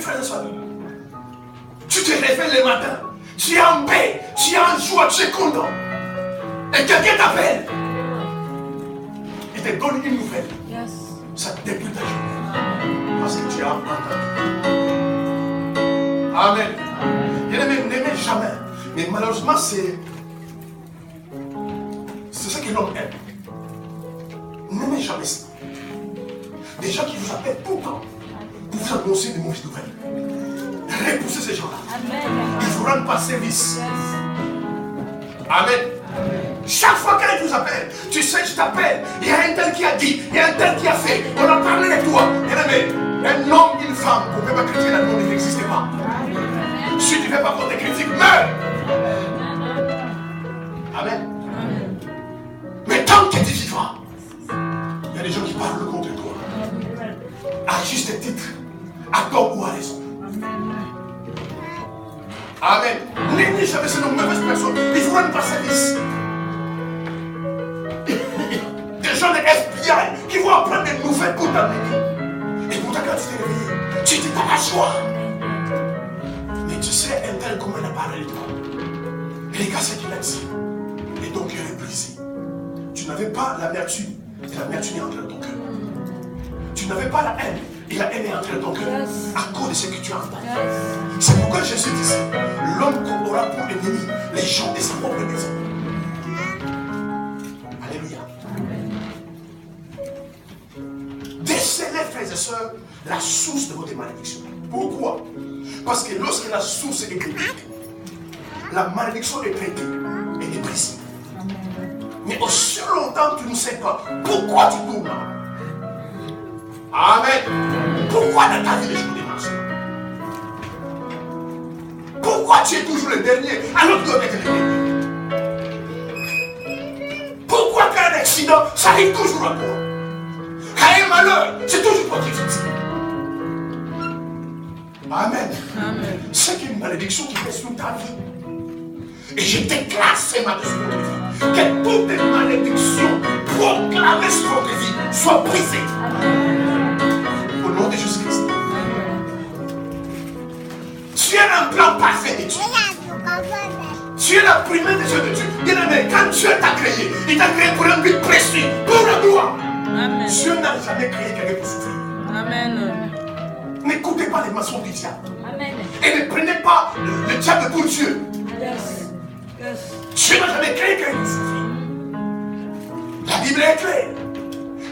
frères et soeurs. Tu te réveilles le matin, tu es en paix, tu es en joie, tu es content. Et quelqu'un t'appelle. Il te donne une nouvelle. Yes. Ça débute ta journée. Parce que tu as entendu. Amen. Bien-aimé, n'aimez jamais. Mais malheureusement, c'est ce que l'homme aime. N'aimez jamais ça. Des gens qui vous appellent tout le temps pour vous annoncer de mauvaises nouvelles. Repoussez ces gens-là. Ils vous rendent pas service. Amen. Chaque fois qu'elle vous appelle, tu sais, je t'appelle. Il y a un tel qui a dit, il y a un tel qui a fait. On a parlé de toi. Bien-aimé, un homme, une femme, pour ne pas critiquer la monde, il n'existe pas. Si tu ne fais pas contre tes critiques, meurs. Amen. Mais tant que tu es vivant, il y a des gens qui parlent contre toi. À juste titre, à tort ou à raison. Amen. N'aimez jamais ces mauvaises personnes. Ils ne vous rendent pas service. Des gens de FBI qui vont apprendre des nouvelles pour t'amener. Et pourtant, quand tu t'es réveillé, tu dis pas la joie. Mais tu sais, un tel comment il a parlé de toi. Regarde ce qu'il a dit. Et ton cœur est brisé. Tu n'avais pas l'amertume. Et l'amertume est entrée dans ton cœur. Tu n'avais pas la haine. Et la haine est entrée dans ton cœur. À cause de ce que tu as entendu. C'est pourquoi Jésus disait, l'homme aura pour ennemi les gens de sa propre maison. Alléluia. Décelez, frères et sœurs, la source de votre malédiction. Pourquoi? Parce que lorsque la source est critique, la malédiction est traitée et est brisée. Mais aussi longtemps tu ne sais pas pourquoi tu tournes là. Amen. Pourquoi dans ta vie les jours démarrent? Pourquoi tu es toujours le dernier alors que tu dois être le dernier? Pourquoi quand un accident, ça arrive toujours à toi? Quand un malheur, c'est toujours toi qui es victime. Amen. Amen. C'est une malédiction qui est sur ta vie. Et je déclare ce matin sur votre vie que toutes les malédictions proclamées sur votre vie soient brisées. Au nom de Jésus-Christ. Tu es un plan parfait de Dieu. Tu es la première des œuvres de Dieu. Bien-aimé, quand Dieu t'a créé, il t'a créé pour un but précis, pour la gloire. Amen. Dieu n'a jamais créé quelqu'un pour souffrir. Amen. N'écoutez pas les mensonges du diable. Amen. Et ne prenez pas le diable pour Dieu. Yes. Yes. Dieu n'a jamais créé quelqu'un pour souffrir. La Bible est claire.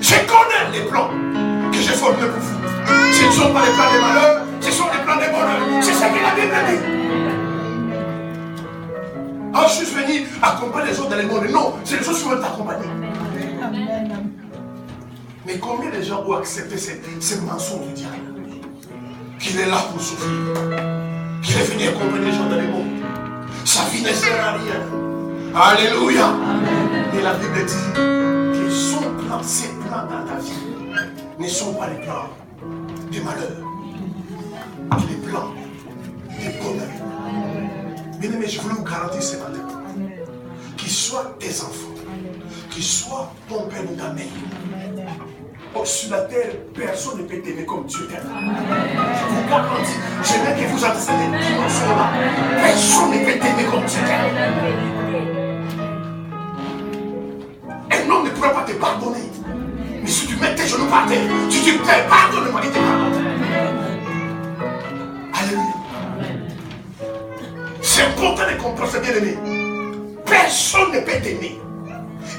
Je connais les plans que j'ai formés pour vous. Ce ne sont pas les plans des malheurs, ce sont les plans des bonheurs. C'est ce que la Bible dit. Ah, je suis venu accompagner les autres dans le monde. Non, c'est les autres qui vont t'accompagner. Mais combien de gens ont accepté ces mensonges du diable? Qu'il est là pour souffrir. Qu'il est venu accompagner les gens dans le monde. Sa vie ne sert à rien. Alléluia. Amen. Et la Bible dit que son plan, ses plans dans ta vie ne sont pas les plans des malheurs, mais les plans des bonheurs. Bien-aimés, je voulais vous garantir ce matin qu'ils soient tes enfants, qu'ils soient ton père ou ta mère. Oh, sur la terre, personne ne peut t'aimer comme Dieu t'aime. Je vous garantis, j'aimerais que vous entendez cette dimension-là. Personne ne peut t'aimer comme Dieu t'aime. Un homme ne pourra pas te pardonner. Mais si tu mets tes genoux par terre, tu dis Père, pardonne-moi, il te pardonne. Alléluia. C'est important de comprendre ce bien-aimé. Personne ne peut t'aimer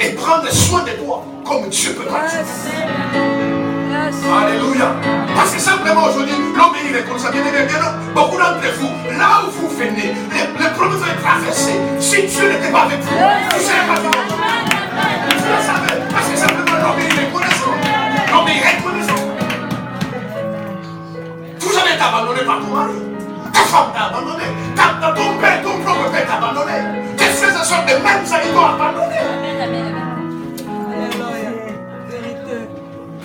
et prendre soin de toi comme Dieu peut prendre soin de toi. Alléluia. Parce que simplement aujourd'hui, l'homme il est comme ça, bien-aimé. Beaucoup d'entre vous, là où vous venez, les problèmes vont traverser. Si Dieu n'était pas avec vous, vous ne serez pas vivant. Vous le savez. Parce que simplement l'homme il est reconnaissant. L'homme il est reconnaissant. Vous avez été abandonné par ton mari. Ta femme t'a abandonné. Ton père, ton propre père t'a abandonné. Tes frères et soeurs, les mêmes amis t'ont abandonné.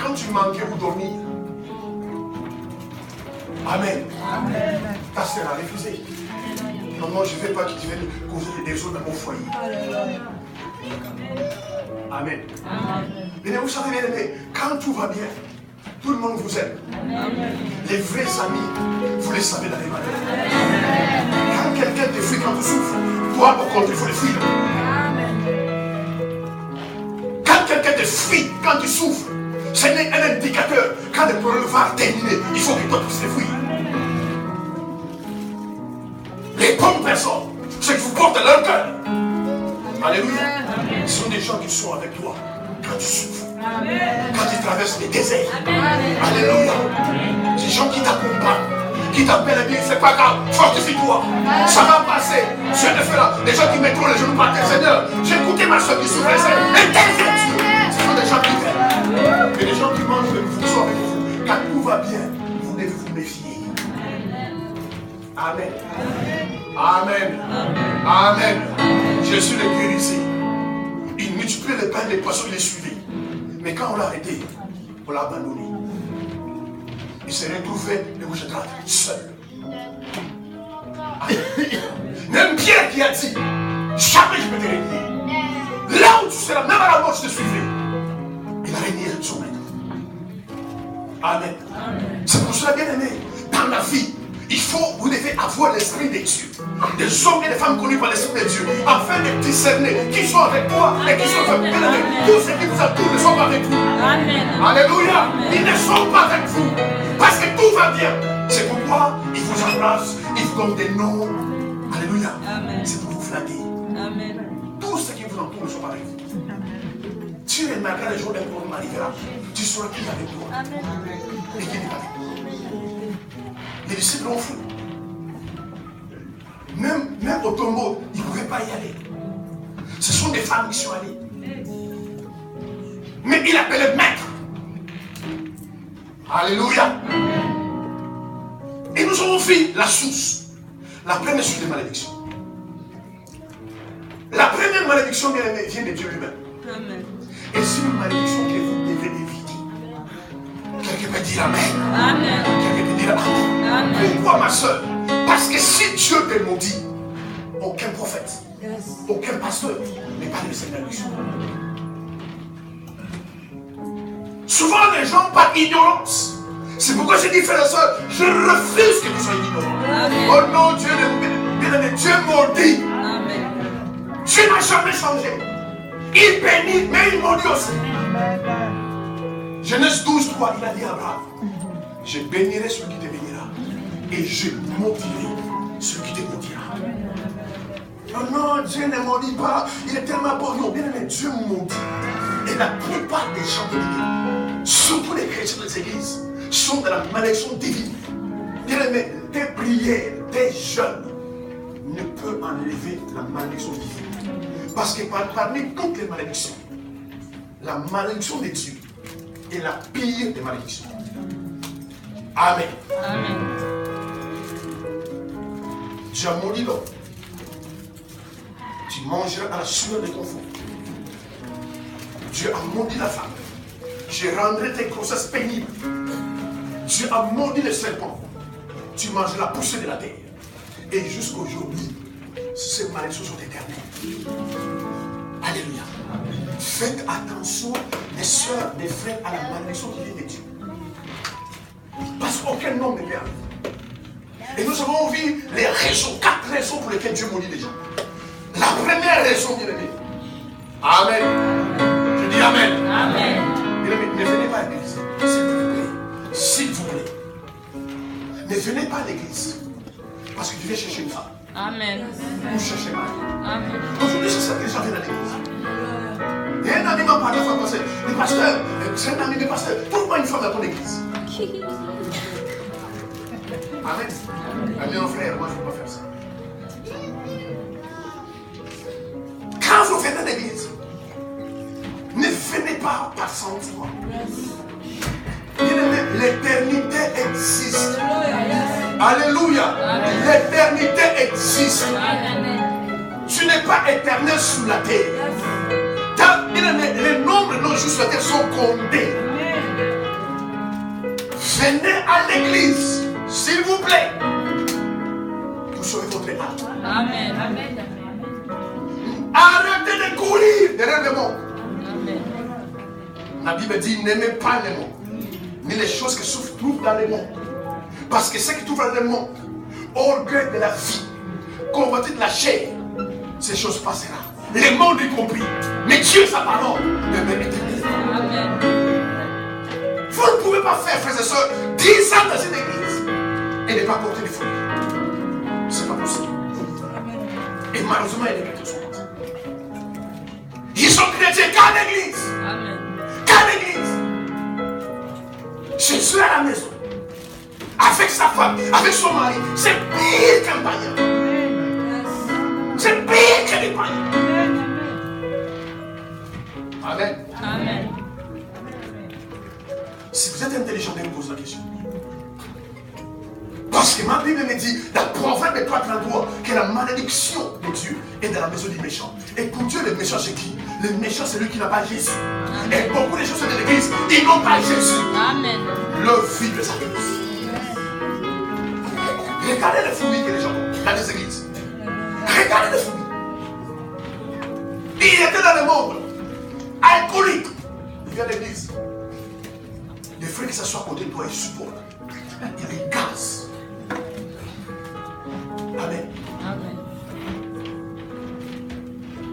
Quand tu manquais ou dormir, Amen. Ta sœur a refusé. Non, moi je ne veux pas qu'il vienne causer des choses dans mon foyer. Amen. Mais vous savez, bien aimé, quand tout va bien, tout le monde vous aime. Les vrais amis, vous les sauver dans les malheurs. Quand quelqu'un te fuit, quand tu souffres, toi, par contre, il faut le fuir. Quand quelqu'un te fuit, quand tu souffres, c'est un indicateur. Quand le problème va terminer, il faut que toi puisses le fuir. Les bonnes personnes, ceux qui vous portent dans leur cœur. Alléluia. Ce sont des gens qui sont avec toi quand tu souffres. Quand tu traverses les déserts. Alléluia. Des gens qui t'accompagnent, qui t'appellent et disent c'est pas grave, fortifie-toi. Ça va passer. Dieu te fera. Des gens qui mettront les genoux par terre. Seigneur, j'ai écouté ma soeur qui souffrait. Interviens-tu. Ce sont des gens qui t'aiment. Et des gens qui mangent avec vous, sont avec vous. Quand tout va bien, vous devez vous méfier. Amen. Amen. Amen. Jésus le guérissait. Il multipliait les pains et les poissons, il les suivait. Mais quand on l'a arrêté, on l'a abandonné. Il s'est retrouvé le gauche à droite, seul. Même Pierre qui a dit, jamais je peux te régner. Là où tu seras, même à la mort, je te suivrai. Il a régné son maître. Amen. C'est pour cela, bien aimé, dans la vie, vous devez avoir l'esprit de Dieu. Des hommes et des femmes connus par l'esprit de Dieu, afin de discerner qui sont avec toi et qui sont avec vous. Tous ceux qui vous entourent ne sont pas avec vous. Amen. Alléluia. Amen. Ils ne sont pas avec vous. Parce que tout va bien. C'est pourquoi ils vous embrassent, ils vous donnent des noms. Alléluia. C'est pour vous flatter. Amen. Tous ceux qui vous entourent ne sont pas avec vous. Amen. Tu remarqueras les jours d'un problème arrivera. Tu sauras qui est avec toi. Amen. Et qui n'est pas avec toi. Les disciples ont fui. Même au tombeau, ils ne pouvaient pas y aller. Ce sont des femmes qui sont allées. Mais il appelait maître. Alléluia. Et nous avons vu la source. La première source des malédictions. La première malédiction vient de Dieu lui-même. Et c'est une malédiction que vous devez éviter. Quelqu'un peut dire Amen. Amen. Quelqu'un peut dire Amen. Amen. Pourquoi ma soeur? Parce que si Dieu te maudit, aucun prophète, aucun pasteur n'est pas de cette malédiction. Souvent les gens par ignorance. C'est pourquoi j'ai dit frère et soeur, je refuse que vous soyez ignorants. Oh non, Dieu maudit. Amen. Dieu n'a jamais changé. Il bénit, mais il maudit aussi. Genèse 12, 3, il a dit à Abraham, je bénirai celui qui te bénira et je maudirai celui qui te maudira. Oh non, Dieu ne maudit pas, il est tellement beau. Non, bien aimé, Dieu maudit. Et la plupart des gens de l'Église, surtout les chrétiens des églises, sont dans la malédiction divine. Bien aimé, tes prières, tes jeûnes ne peuvent enlever la malédiction divine. Parce que parmi toutes les malédictions, la malédiction de Dieu est la pire des malédictions. Amen. Amen. Dieu a maudit l'homme. Tu mangeras à la sueur de ton front. Dieu a maudit la femme. Je rendrai tes grossesses pénibles. Dieu a maudit le serpent. Tu mangeras la poussière de la terre. Et jusqu'aujourd'hui, ces malédictions sont éternelles. Alléluia. Faites attention, les soeurs, les frères, à la malédiction qui vient de Dieu. Parce qu'aucun homme ne peut arriver. Et nous avons vu les raisons, 4 raisons pour lesquelles Dieu maudit les gens. La première raison, bien aimé. Amen. Je dis Amen. Amen. Bien aimé, ne venez pas à l'église. S'il vous plaît. S'il vous plaît. Ne venez pas à l'église. Parce que tu viens chercher une femme. Amen. Ou chercher Marie. Amen. Aujourd'hui, c'est ça que les gens viennent à l'église. Et un ami m'a parlé la fois passée. Le pasteur, c'est un ami du pasteur. Trouve-moi une femme dans ton église. Amen. Amen, mon frère, moi je ne peux pas faire ça. Quand vous venez à l'église, ne venez pas par sentiment. L'éternité existe. Alléluia. L'éternité existe. Tu n'es pas éternel sous la terre. Les nombres de nos jours sur la terre sont comptés. Venez à l'église, s'il vous plaît. Vous serez votre âme. Amen. Amen. Arrêtez de courir derrière le monde. Amen. La Bible dit n'aimez pas le monde, ni les choses qui se trouvent dans le monde. Parce que ce qui trouve dans le monde, au gré de la vie, convoité de la chair, ces choses passera. Le monde y compris. Mais Dieu, sa parole, demeure éternelle. Vous ne pouvez pas faire, frères et sœurs, 10 ans dans cette église et ne pas porter les fruits. C'est pas possible. Et malheureusement, il y a des chrétiens qui sont comme ça. Ils sont chrétiens qu'à l'église. Qu'à l'église. Jésus à la maison. Avec sa femme, avec son mari. C'est pire qu'un païen. C'est pire que les païens. Amen. Amen. Si vous êtes intelligent, je vous pose la question. Parce que ma Bible me dit, dans Proverbe 3:33, que la malédiction de Dieu est dans la maison du méchant. Et pour Dieu, le méchant, c'est qui? Le méchant, c'est lui qui n'a pas Jésus. Et beaucoup de choses de l'église, ils n'ont pas Jésus. Amen. Leur vie de sacrifice. Regardez les fruits que les gens ont dans les églises. Regardez les fruits. Il était dans le monde, alcoolique. Il vient à l'église. Les frères qui s'assoient à côté de toi, ils supportent. Il les casse. Amen. Amen.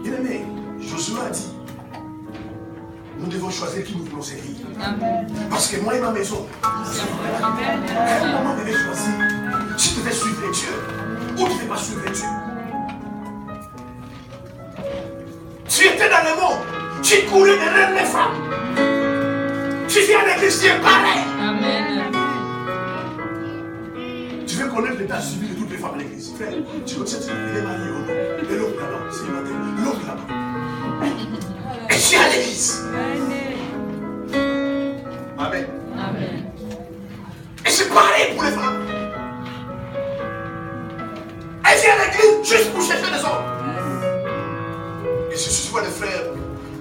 Bien-aimé, Josué a dit, nous devons choisir qui nous voulons servir. Amen. Parce que moi et ma maison, à quel moment vous devez choisir si tu devais suivre Dieu ou tu ne devais pas suivre Dieu. Tu étais dans le monde, tu courais derrière les femmes. Tu viens à l'église, tu es pareil. Amen. Tu veux connaître l'état civil de toutes les femmes à l'église. Frère, tu connais cette fille, il est marié ou non. Et l'autre là-bas, c'est l'autre là-bas. Et tu es à l'église. Amen. Amen. Et c'est pareil pour les femmes. Elle vient à l'église juste pour chercher des hommes. Et si tu vois des frères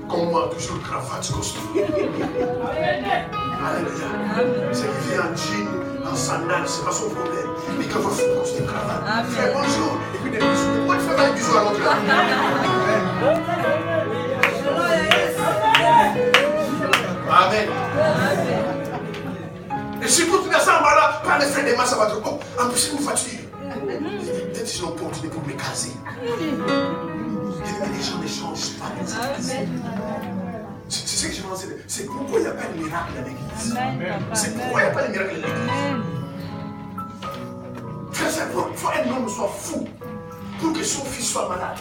comme moi, toujours cravate, costume. Alléluia. C'est qui vient en jean, en sandales, c'est pas son problème. Mais quand vous faites costume, cravate, frère, bonjour. Et puis des bisous. Pourquoi tu fais pas des bisous à l'autre là? Amen. Et si tout est ça, là, par les frères des masses, ça va dire, oh, en plus, c'est une voiture. Peut-être qu'ils ont porté pour me caser. Les gens ne changent pas. C'est ce que je pense. C'est pourquoi il n'y a pas de miracle à l'église. C'est pourquoi il n'y a pas de miracle à l'église. Frère, il faut un homme soit fou pour que son fils soit malade.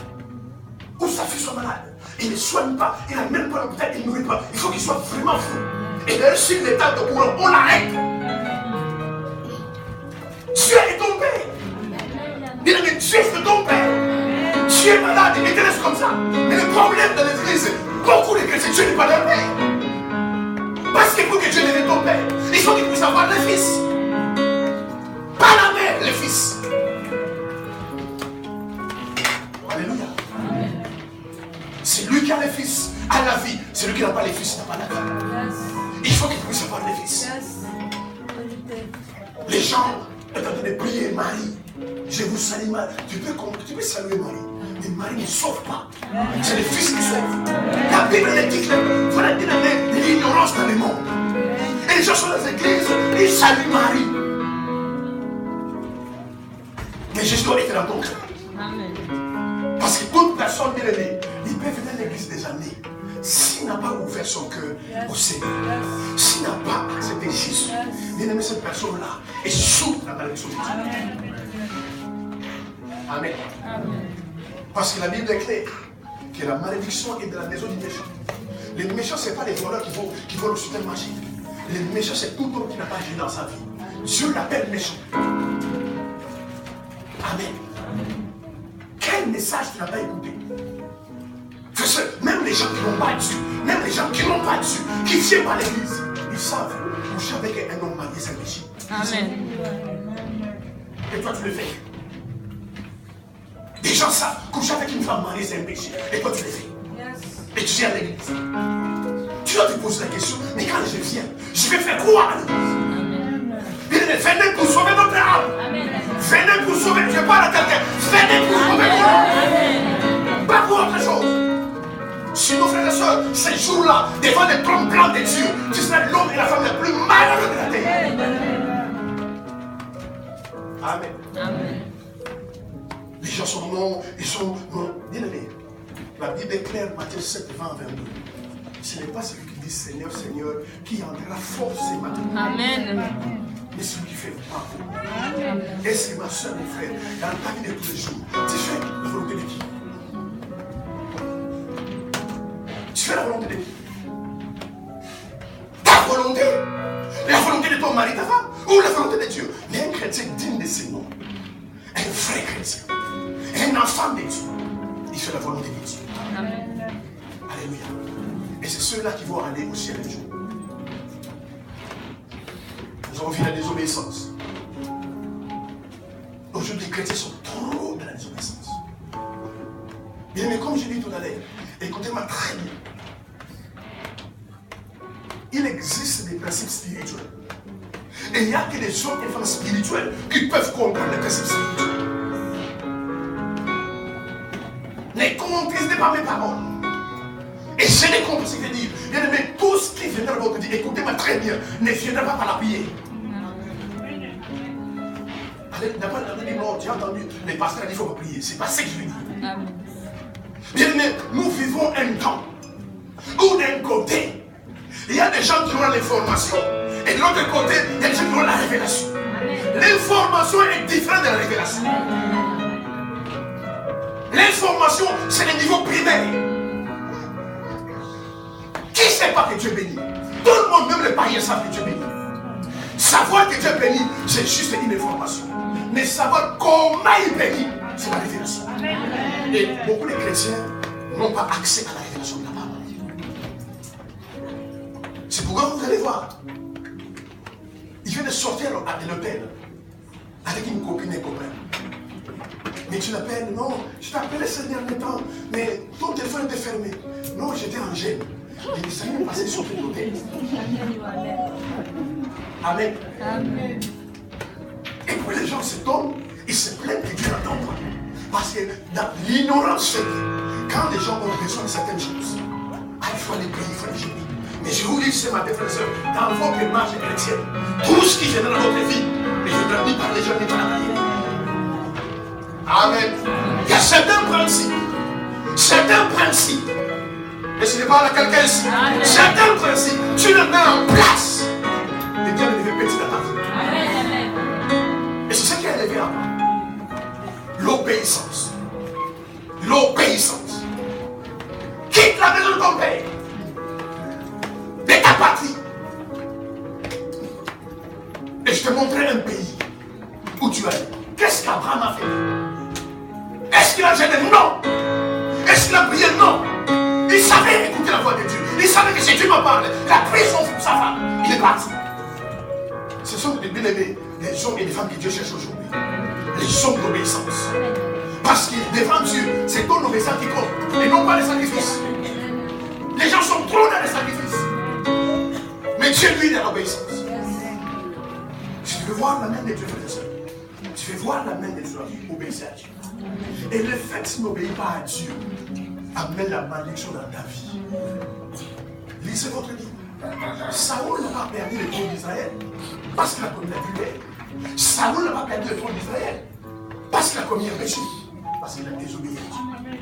Ou sa fille soit malade. Il ne soigne pas. Il n'a même pas l'hôpital, il ne nourrit pas. Il faut qu'il soit vraiment fou. Et d'ailleurs, s'il est temps de courant, on l'arrête. Dieu est ton père. Bien aimé, Dieu est ton père. Tu es malade et te laisse comme ça. Mais le problème de l'église, beaucoup de chrétiens, Dieu n'est pas leur père. Parce que pour que Dieu devienne ton père, il faut qu'il puisse avoir le fils. Pas la mère, le fils. Alléluia. C'est lui qui a le fils, a la vie. C'est lui qui n'a pas les fils, n'a pas la vie. Il faut qu'il puisse avoir le fils. Les gens sont en train de prier Marie. Je vous salue Marie. Tu peux saluer Marie. Mais Marie ne sauve pas. C'est le Fils qui sauve. La Bible dit que voilà l'ignorance dans le monde. Et les gens sont dans les églises, ils saluent Marie. Mais Jésus doit être dans ton cœur. Parce que toute personne bien aimée, il peut venir à l'église des années. S'il n'a pas ouvert son cœur au Seigneur, s'il n'a pas accepté Jésus, bien aimé, cette personne-là est sous la malédiction de Dieu. Amen. Parce que la Bible est claire que la malédiction est de la maison du méchant. Les méchants, ce n'est pas les voleurs qui volent au supermarché. Les méchants, c'est tout homme qui n'a pas agi dans sa vie. Dieu l'appelle méchant. Amen. Quel message tu n'as pas écouté? Même les gens qui n'ont pas Dieu, même les gens qui n'ont pas Dieu, qui ne viennent pas à l'église, ils savent, vous savez qu'un homme marié, c'est un péché. Amen. Et toi, tu le fais. Les gens savent coucher avec une femme mariée, c'est un péché. Et toi, tu le fais. Et tu viens à l'église. Tu dois te poser la question, mais quand je viens, je vais faire quoi à l'église? Venez pour sauver notre âme. Venez pour sauver, je parle à quelqu'un. Venez pour sauver notre âme. Pas pour autre chose. Sinon, frères et sœurs, ces jours-là, devant les trônes blancs de Dieu, tu seras l'homme et la femme la plus malheureuse de la terre. Amen. Amen. Les gens sont non, ils sont non. Bien aimé, la Bible est claire, Matthieu 7, 20, 22. Ce n'est pas celui qui dit Seigneur, Seigneur, qui entrera forcément. Amen. Mais celui qui fait pas. Et c'est ma soeur, mon frère, dans ta vie de tous les jours. Tu fais la volonté de qui? Tu fais la volonté de qui? Ta volonté? La volonté de ton mari, ta femme? Ou la volonté de Dieu? Mais un chrétien digne de ses noms, un vrai chrétien, un enfant de Dieu, il fait la volonté de Dieu. Amen. Alléluia. Et c'est ceux-là qui vont aller au ciel un jour. Nous avons vu la désobéissance. Aujourd'hui, les chrétiens sont trop dans la désobéissance. Bien, mais comme je l'ai dit tout à l'heure, écoutez-moi très bien. Il existe des principes spirituels. Et il n'y a que des hommes et femmes spirituels qui peuvent comprendre les principes spirituels. Ne contestez pas mes paroles. Et je les comprends ce que je dis. Bien aimé, tout ce qui viendra de votre vie, écoutez-moi très bien, ne viendra pas par la prière. Allez, n'a pas dit non, tu as entendu, les pasteurs disent qu'il faut pas prier. C'est pas ça que je veux dire. Bien aimé, nous vivons un temps où d'un côté, il y a des gens qui ont l'information. Et de l'autre côté, il y a des gens qui ont la révélation. L'information est différente de la révélation. L'information, c'est le niveau primaire. Qui ne sait pas que Dieu bénit? Tout le monde, même les païens, savent que Dieu bénit. Savoir que Dieu bénit, c'est juste une information. Mais savoir comment il bénit, c'est la révélation. Et beaucoup de chrétiens n'ont pas accès à la révélation de la parole. C'est pourquoi vous allez voir. Il vient de sortir à l'hôtel avec une copine et un copain. Mais tu l'appelles, non, je t'ai appelé ces derniers temps, mais ton téléphone était fermé. Non, j'étais en gêne. Il s'est passé sur l'hôtel. Amen. Amen. Et puis les gens s'étonnent, ils se plaignent que Dieu n'entend pas. Parce que dans l'ignorance fait que quand les gens ont besoin de certaines choses, il faut aller prier, il faut aller gérer. Mais je vous dis ce matin, frères et sœurs, dans votre marche chrétienne, tout ce qui viendra dans votre vie ne viendra ni par les gens ni par la prière. Amen. Il y a certains principes, et ce n'est pas à quelqu'un ici, certains principes, tu les mets en place, et Dieu le devait petit à ta vie. Et c'est ce qui est élevé à moi. L'obéissance. L'obéissance. Quitte la maison de ton père, de ta patrie. Et je te montrerai un pays où tu es. Qu'est-ce qu'Abraham a fait? Est-ce qu'il a gêné? Non. Est-ce qu'il a prié? Non. Il savait écouter la voix de Dieu. Il savait que si Dieu me parle, il a pris sa femme. Il est parti. Ce sont des bien-aimés, les hommes et les femmes que Dieu cherche aujourd'hui. Les hommes d'obéissance. Parce que devant Dieu, c'est ton obéissance qui compte. Et non pas les sacrifices. Les gens sont trop dans les sacrifices. Mais Dieu, lui, est dans l'obéissance. Si tu veux voir la main de Dieu, frère et sœur, tu veux voir la main de Dieu, obéir à Dieu. Et le fait que tu n'obéis pas à Dieu amène la malédiction dans ta vie. Lisez votre livre. Saoul n'a pas perdu le trône d'Israël parce qu'il a commis la vulgaire. Saoul n'a pas perdu le trône d'Israël parce qu'il a commis un péché. Parce qu'il a désobéi à Dieu.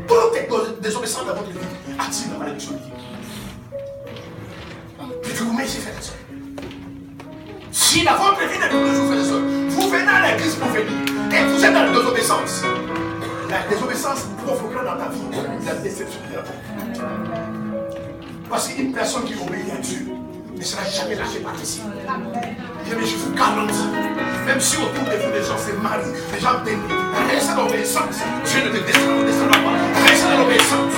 Toute désobéissance dans votre vie attire la malédiction de Dieu. Je vous mets ici, frères et sœurs. Si dans votre vie de tous les jours, frères et sœurs, vous venez à l'église pour venir et vous êtes dans la désobéissance, la désobéissance provoquera dans ta vie la déception de la paix. Parce qu'une personne qui obéit à Dieu ne sera jamais lâchée par ici. Bien, mais je vous garantis, même si autour de vous les gens se marient, les gens bénissent, restez dans l'obéissance. Dieu ne te descendra pas. Restez dans l'obéissance.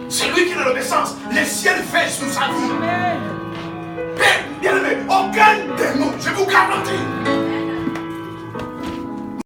Celui qui est dans l'obéissance, le ciel fait sous sa vie. Bien aimé, aucun de nous, je vous garantis,